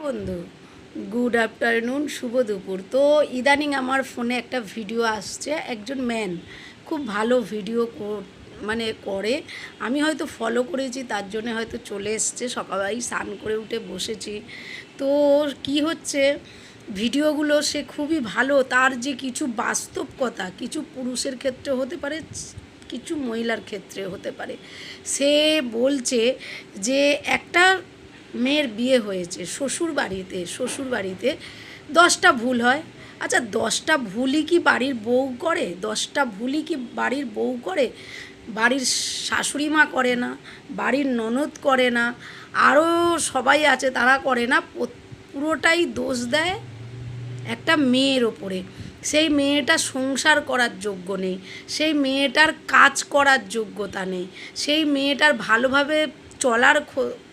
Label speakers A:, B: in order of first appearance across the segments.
A: বন্ধু, good afternoon, শুভ দুপুর। তো ইদানিং আমার ফোনে একটা ভিডিও আসছে, একজন ম্যান খুব ভালো ভিডিও মানে করে। আমি হয়তো ফলো করেছি, তার জন্য হয়তো চলে এসছে। সকালবেলাই স্নান করে উঠে বসেছি। তো কি হচ্ছে, ভিডিওগুলো সে খুবই ভালো। তার যে কিছু বাস্তব কথা, কিছু পুরুষের ক্ষেত্রে হতে পারে, কিছু মহিলার ক্ষেত্রে হতে পারে। সে বলছে যে একটা মেয়ের বিয়ে হয়েছে শ্বশুর বাড়িতে 10টা ভুল হয়। আচ্ছা, 10টা ভুলই কি বাড়ির বউ করে? 10টা ভুলই কি বাড়ির বউ করে? বাড়ির শাশুড়ি মা করে না, বাড়ির ননদ করে না, আরও সবাই আছে তারা করে না। পুরোটাই দোষ দেয় একটা মেয়ের ওপরে। সেই মেয়েটা সংসার করার যোগ্য নেই, সেই মেয়েটার কাজ করার যোগ্যতা নেই, সেই মেয়েটার ভালোভাবে চলার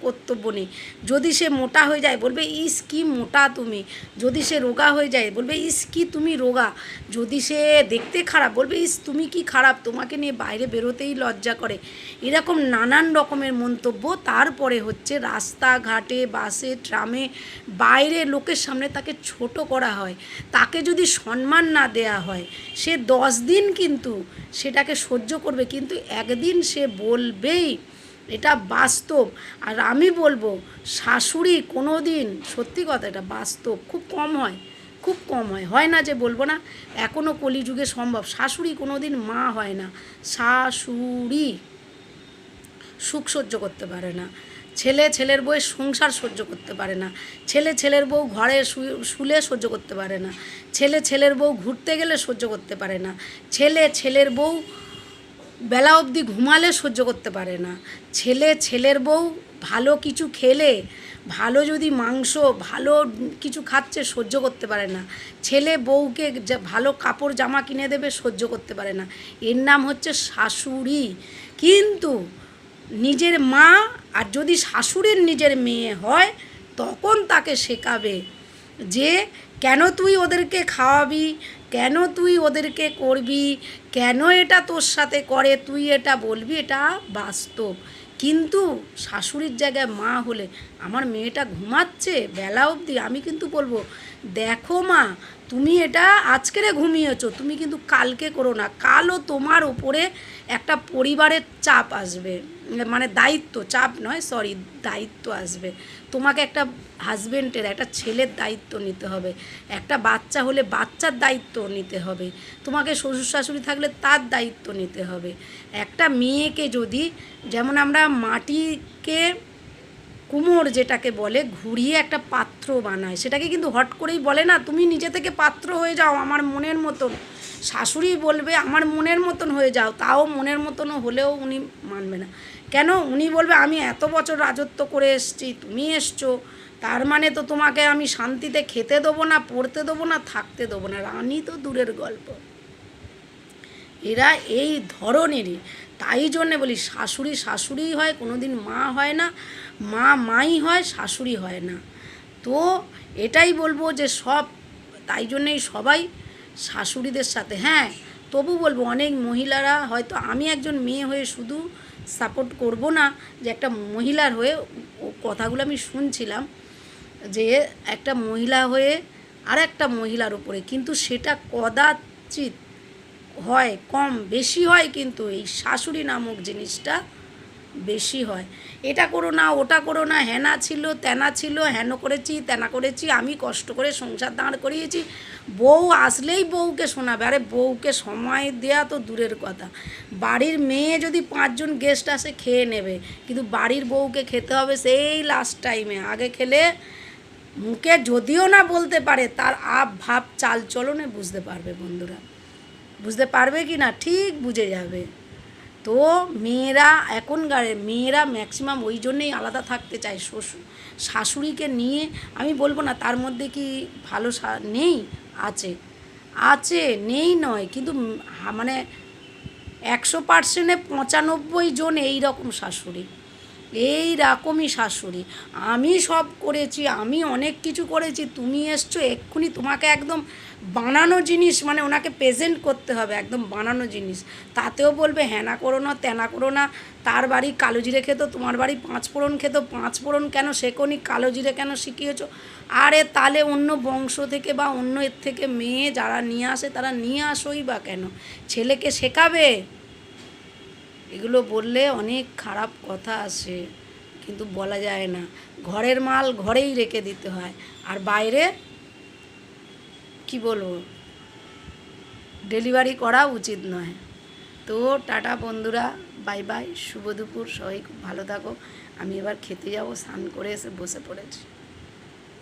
A: কর্তব্য নেই। যদি সে মোটা হয়ে যায় বলবে ইস কি মোটা তুমি, যদি সে রোগা হয়ে যায় বলবে ইস কি তুমি রোগা, যদি সে দেখতে খারাপ বলবে ইস তুমি কি খারাপ, তোমাকে নিয়ে বাইরে বেরোতেই লজ্জা করে। এরকম নানান রকমের মন্তব্য। তারপরে হচ্ছে রাস্তাঘাটে, বাসে, ট্রামে, বাইরে লোকের সামনে তাকে ছোট করা হয়। তাকে যদি সম্মান না দেয়া হয়, সে 10 দিন কিন্তু সেটাকে সহ্য করবে, কিন্তু একদিন সে বলবেই, এটা বাস্তব। আর আমি বলবো, শাশুড়ি কোনো দিন, সত্যি কথা, এটা বাস্তব, খুব কম হয়, খুব কম হয়, হয় না যে বলবো না, এখনও কলিযুগে সম্ভব। শাশুড়ি কোনো দিন মা হয় না। শাশুড়ি সুখ সহ্য করতে পারে না, ছেলের বউয়ের সংসার সহ্য করতে পারে না, ছেলের বউ ঘরে শুলে সহ্য করতে পারে না, ছেলের বউ ঘুরতে গেলে সহ্য করতে পারে না, ছেলের বউ বেলা অবধি ঘুমালে সহ্য করতে পারে না, ছেলের বউ ভালো কিছু খেলে, ভালো যদি মাংস ভালো কিছু খাচ্ছে সহ্য করতে পারে না, ছেলে বউকে ভালো কাপড় জামা কিনে দেবে সহ্য করতে পারে না। এর নাম হচ্ছে শাশুড়ি। কিন্তু নিজের মা, আর যদি শাশুড়ির নিজের মেয়ে হয়, তখন তাকে শেখাবে যে কেন তুই ওদেরকে খাওয়াবি, কেন তুই ওদেরকে করবি, কেন এটা তোর সাথে করে, তুই এটা বলবি, এটা বাস্তব। কিন্তু শাশুড়ির জায়গায় মা হলে, আমার মেয়েটা ঘুমাচ্ছে বেলা অবধি, আমি কিন্তু বলবো দেখো মা, তুমি এটা আজকেরে ঘুমিয়েছো, তুমি কিন্তু কালকে করো না। কালও তোমার ওপরে একটা পরিবারের চাপ আসবে, মানে দায়িত্ব, চাপ নয় সরি, দায়িত্ব আসবে। তোমাকে একটা হাজবেন্ডের, একটা ছেলের দায়িত্ব নিতে হবে, একটা বাচ্চা হলে বাচ্চার দায়িত্ব নিতে হবে, তোমাকে শ্বশুর শাশুড়ি থাকলে তার দায়িত্ব নিতে হবে। একটা মেয়েকে যদি, যেমন আমরা মাটিকে, কুমোর যেটাকে বলে, ঘুরিয়ে একটা পাত্র বানায়, সেটাকে কিন্তু হট করেই বলে না তুমি নিজে থেকে পাত্র হয়ে যাও আমার মনের মতন। শাশুড়ি বলবে আমার মনের মতন হয়ে যাও, তাও মনের মতনও হলেও উনি মানবে না। কেন? উনি বলবে আমি এত বছর রাজত্ব করে এসেছি, তুমি এসছো, তার মানে তো তোমাকে আমি শান্তিতে খেতে দেবো না, পড়তে দেবো না, থাকতে দেবো না। রানী তো দূরের গল্প, এরা এই ধরনেরই। তাই জন্যে বলি শাশুড়িই হয়, কোনো দিন মা হয় না, মাই হয়, শাশুড়ি হয় না। তো এটাই বলবো যে তাই জন্যেই সবাই শাশুড়িদের সাথে, হ্যাঁ তবু বলবো অনেক মহিলারা, হয়তো আমি একজন মেয়ে হয়ে শুধু সাপোর্ট করব না, যে একটা মহিলার হয়ে কথাগুলো আমি শুনছিলাম, যে একটা মহিলা হয়ে আর একটা মহিলার উপরে, কিন্তু সেটা কদাচিৎ হয়, কম বেশি হয়, কিন্তু এই শাশুড়ি নামক জিনিসটা বেশি হয়। এটা করো না, ওটা করো না, হেনা ছিল তেনা ছিল, হেন করেছি তেনা করেছি, আমি কষ্ট করে সংসার দাঁড় করিয়েছি। বউ আসলেই বউকে শোনাবে। আরে বউকে সময় দেওয়া তো দূরের কথা, বাড়ির মেয়ে যদি 5 জন গেস্ট আসে খেয়ে নেবে, কিন্তু বাড়ির বউকে খেতে হবে সেই লাস্ট টাইমে। আগে খেলে মুখে যদিও না বলতে পারে, তার আব ভাব চাল চলনে বুঝতে পারবে। বন্ধুরা বুঝতে পারবে কি না? ঠিক বুঝে যাবে। তো মেয়েরা, এখনকার মেয়েরা ম্যাক্সিমাম ওই জন্যেই আলাদা থাকতে চায় শাশুড়িকে নিয়ে। আমি বলবো না তার মধ্যে কি ভালো নেই, আছে, আছে, নেই নয়, কিন্তু মানে 100%-এ 95 জন এই রকম শাশুড়ি। এই রকমই শাশুড়ি। আমি সব করেছি, আমি অনেক কিছু করেছি, তুমি এসছো এক্ষুনি তোমাকে একদম বানানো জিনিস, মানে ওনাকে প্রেজেন্ট করতে হবে একদম বানানো জিনিস, তাতেও বলবে হ্যাঁ না করো না ত্যানা করো না। তার বাড়ি কালো জিরে খেত, তোমার বাড়ি পাঁচ ফোড়ন খেত, পাঁচ ফোড়ন কেন শেখোনি, কালো জিরে কেন শিখিয়েছো? আরে তাহলে অন্য বংশ থেকে বা অন্য এর থেকে মেয়ে যারা নিয়ে আসে তারা নিয়ে আসোই বা কেন, ছেলেকে শেখাবে? এগুলো বললে অনেক খারাপ কথা আসে, কিন্তু বলা যায় না। ঘরের মাল ঘরেই রেখে দিতে হয়, আর বাইরে কি বলবো, ডেলিভারি করা উচিত নয়। তো টাটা বন্ধুরা, বাই বাই, শুভ দুপুর, সবাই খুব ভালো থাকো। আমি এবার খেতে যাব, স্নান করে এসে বসে পড়েছি।